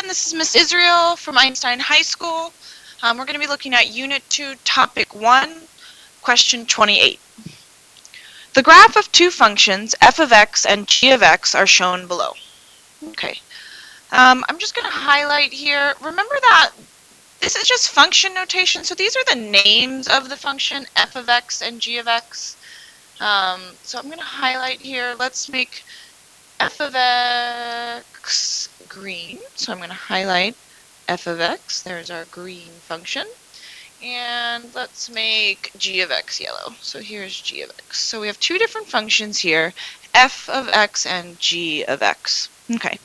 This is Miss Israel from Einstein High School. We're going to be looking at Unit 2, Topic 1, Question 28. The graph of two functions, f of x and g of x, are shown below. Okay. I'm just going to highlight here. Remember that this is just function notation, so these are the names of the function f of x and g of x. So I'm going to highlight here. Let's make f of x green. So I'm going to highlight f of x. There's our green function. And let's make g of x yellow. So here's g of x. So we have two different functions here, f of x and g of x. Okay.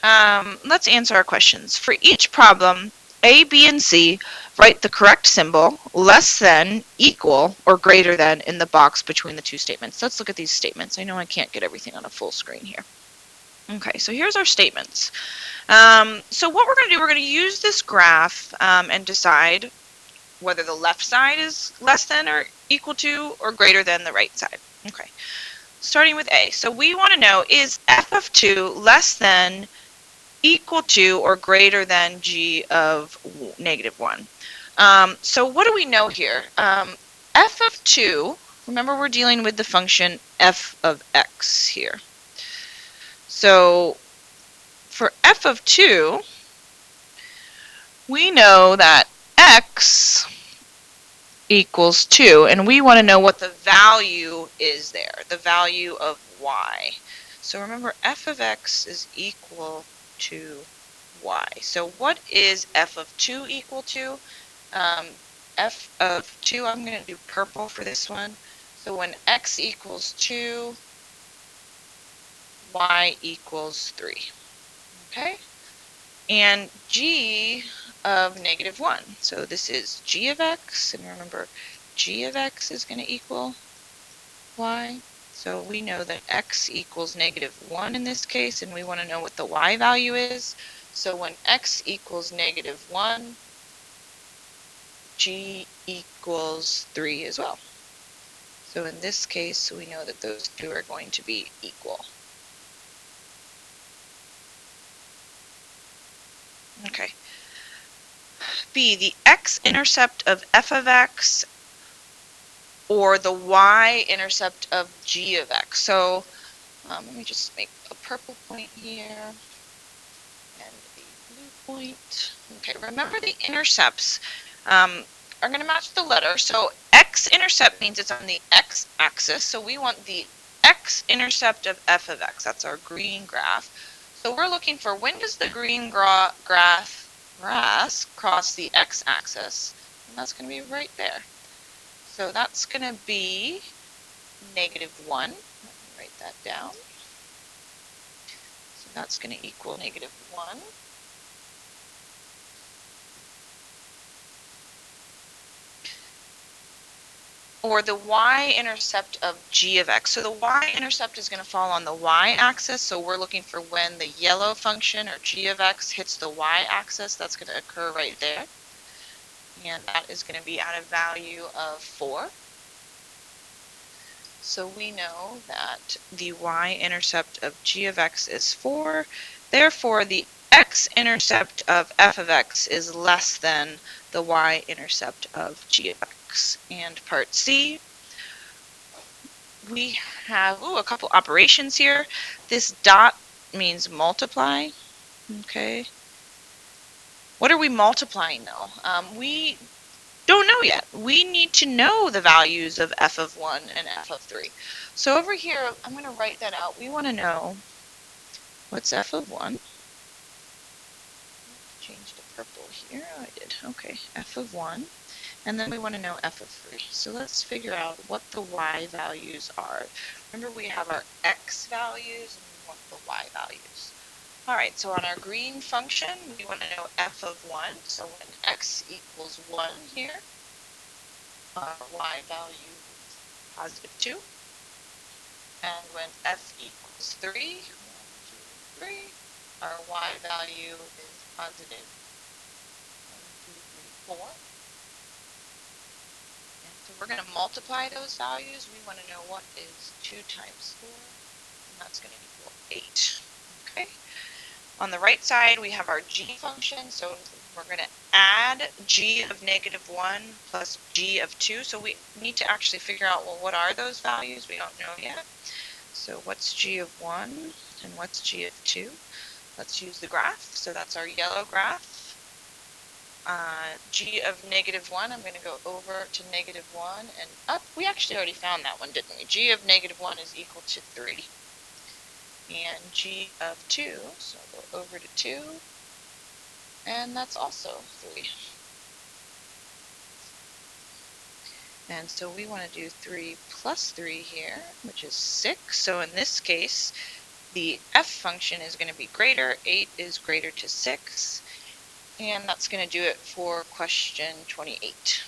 Let's answer our questions. For each problem, A, B, and C, write the correct symbol, less than, equal, or greater than in the box between the two statements. Let's look at these statements. I know I can't get everything on a full screen here. Okay, so here's our statements. So what we're going to do, we're going to use this graph and decide whether the left side is less than or equal to or greater than the right side. Okay, starting with A. So we want to know, is f of 2 less than, equal to, or greater than g of negative 1? So what do we know here? F of 2, remember we're dealing with the function f of x here. So for f of 2, we know that x equals 2, and we want to know what the value is there, the value of y. So remember, f of x is equal to y. So what is f of 2 equal to? F of 2, I'm going to do purple for this one. So when x equals 2, y equals 3. Okay? And g of negative 1. So this is g of x, and remember, g of x is going to equal y. So we know that x equals negative 1 in this case, and we want to know what the y value is. So when x equals negative 1, g equals 3 as well. So in this case, we know that those two are going to be equal. Okay. B, the x-intercept of f of x or the y-intercept of g of x. So let me just make a purple point here and a blue point. Okay, remember the intercepts are going to match the letter. So x-intercept means it's on the x-axis. So we want the x-intercept of f of x. That's our green graph. So we're looking for, when does the green grass cross the x-axis? And that's going to be right there. So that's going to be negative 1. Let me write that down. So that's going to equal negative 1. Or the y-intercept of g of x. So the y-intercept is going to fall on the y-axis. So we're looking for when the yellow function, or g of x, hits the y-axis. That's going to occur right there. And that is going to be at a value of 4. So we know that the y-intercept of g of x is 4. Therefore, the x-intercept of f of x is less than the y-intercept of g of x. And part C, we have a couple operations here. This dot means multiply. Okay. What are we multiplying though? We don't know yet. We need to know the values of f of 1 and f of 3. So over here, I'm going to write that out. We want to know what's f of 1. Change to purple here. Oh, I did. Okay, f of 1. And then we want to know f of 3. So let's figure out what the y values are. Remember, we have our x values and we want the y values. All right, so on our green function, we want to know f of 1. So when x equals 1 here, our y value is positive 2. And when f equals 3, 1, 2, 3, our y value is positive 1, 2, 3, 4. And so we're going to multiply those values. We want to know what is 2 times 4, and that's going to equal 8. Okay. On the right side, we have our g function, so we're going to add g of -1 plus g of 2. So we need to actually figure out, well, what are those values? We don't know yet. So what's g of 1 and what's g of 2? Let's use the graph. So that's our yellow graph. G of -1, I'm going to go over to -1 and up. We actually already found that one, didn't we? G of -1 is equal to 3. And g of 2, so I'll go over to 2, and that's also 3. And so we want to do 3 plus 3 here, which is 6. So in this case, the f function is going to be greater. 8 is greater to 6. And that's going to do it for question 28.